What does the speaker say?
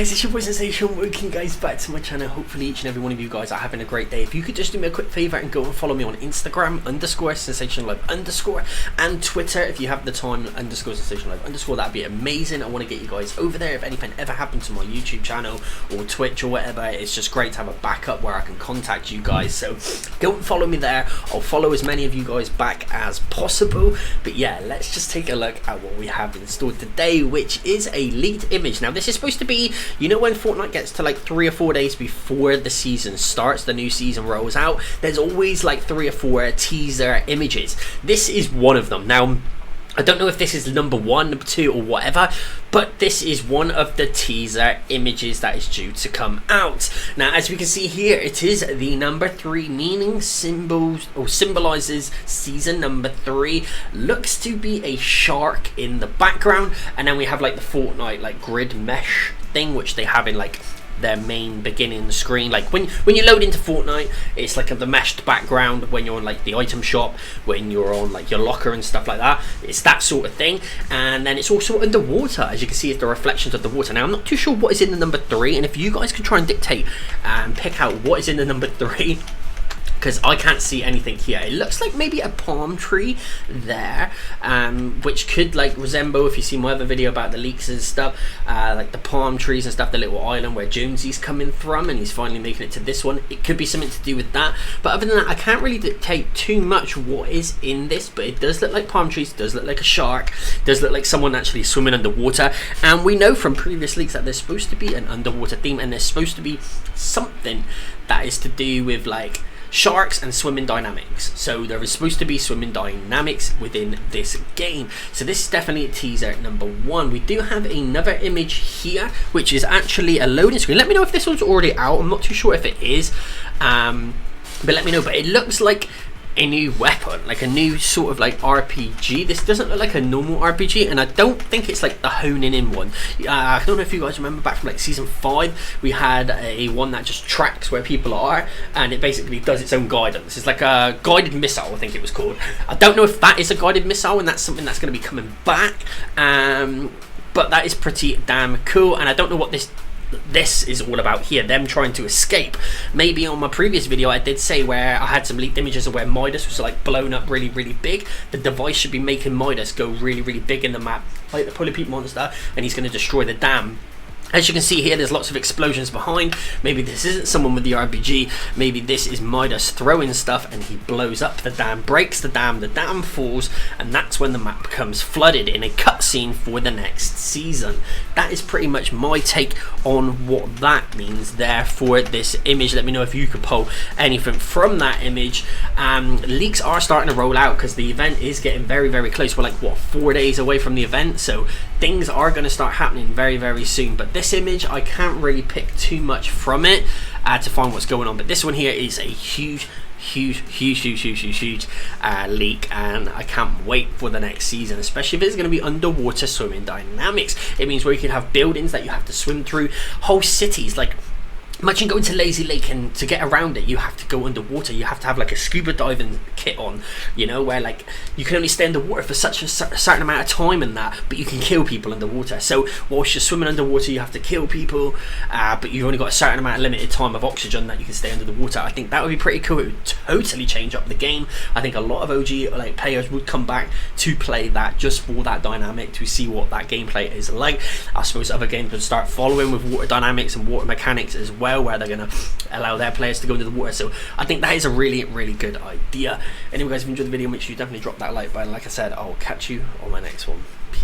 guys, it's your boy Sensation. Welcome guys back to my channel. Hopefully each and every one of you guys are having a great day. If you could just do me a quick favour and go and follow me on Instagram _sensationlive_ and Twitter if you have the time _sensationlive_, that'd be amazing. I want to get you guys over there. If anything ever happened to my YouTube channel or Twitch or whatever, it's just great to have a backup where I can contact you guys. So go and follow me there. I'll follow as many of you guys back as possible. But yeah, let's just take a look at what we have installed today, which is a leaked image. Now this is supposed to be, you know, when Fortnite gets to like 3 or 4 days before the season starts, the new season rolls out, there's always like 3 or 4 teaser images. This is one of them. Now I don't know if this is number 1, number 2 or whatever, but this is one of the teaser images that is due to come out. Now as we can see here, it is the number 3, meaning symbolizes season number 3. Looks to be a shark in the background, and then we have like the Fortnite like grid mesh thing, which they have in like their main beginning screen. Like when you load into Fortnite, it's like the meshed background. When you're on like the item shop, when you're on like your locker and stuff like that, it's that sort of thing. And then it's also underwater, as you can see, it's the reflections of the water. Now I'm not too sure what is in the number 3, and if you guys can try and dictate and pick out what is in the number 3, because I can't see anything here. It looks like maybe a palm tree there, which could like resemble, if you see my other video about the leaks and stuff, like the palm trees and stuff, the little island where Jonesy's coming from, and he's finally making it to this one. It could be something to do with that, but other than that, I can't really dictate too much what is in this. But it does look like palm trees, does look like a shark, does look like someone actually swimming underwater, and we know from previous leaks that there's supposed to be an underwater theme, and there's supposed to be something that is to do with like sharks and swimming dynamics. So there is supposed to be swimming dynamics within this game. So this is definitely a teaser number 1. We do have another image here, which is actually a loading screen. Let me know if this one's already out. I'm not too sure if it is, but let me know. But it looks like a new weapon, like a new sort of like RPG. This doesn't look like a normal RPG, and I don't think it's like the honing in one. I don't know if you guys remember back from like season 5, we had a one that just tracks where people are, and it basically does its own guidance. It's like a guided missile, I think it was called. I don't know if that is a guided missile, and that's something that's going to be coming back, but that is pretty damn cool. And I don't know what this is all about here, them trying to escape. Maybe on my previous video I did say where I had some leaked images of where Midas was like blown up really big. The device should be making Midas go really big in the map, like the Polypeep monster, and he's going to destroy the dam. As you can see here, there's lots of explosions behind. Maybe this isn't someone with the RPG. Maybe this is Midas throwing stuff and he blows up the dam, breaks the dam falls, and that's when the map becomes flooded in a cutscene for the next season. That is pretty much my take on what that means there for this image. Let me know if you could pull anything from that image. Leaks are starting to roll out because the event is getting very close. We're like, what, 4 days away from the event, so things are going to start happening very soon. But this image, I can't really pick too much from it to find what's going on. But this one here is a huge leak, and I can't wait for the next season, especially if it's going to be underwater swimming dynamics. It means where you can have buildings that you have to swim through, whole cities. Like imagine going to Lazy Lake, and to get around it you have to go underwater. You have to have like a scuba diving kit on, you know, where like you can only stay underwater for such a certain amount of time and that, but you can kill people underwater. So whilst you're swimming underwater you have to kill people, but you've only got a certain amount of limited time of oxygen that you can stay under the water. I think that would be pretty cool. It would totally change up the game. I think a lot of OG like players would come back to play that just for that dynamic, to see what that gameplay is like. I suppose other games would start following with water dynamics and water mechanics as well, where they're going to allow their players to go into the water. So I think that is a really good idea. Anyway guys, if you enjoyed the video, make sure you definitely drop that like button. Like I said, I'll catch you on my next one. Peace.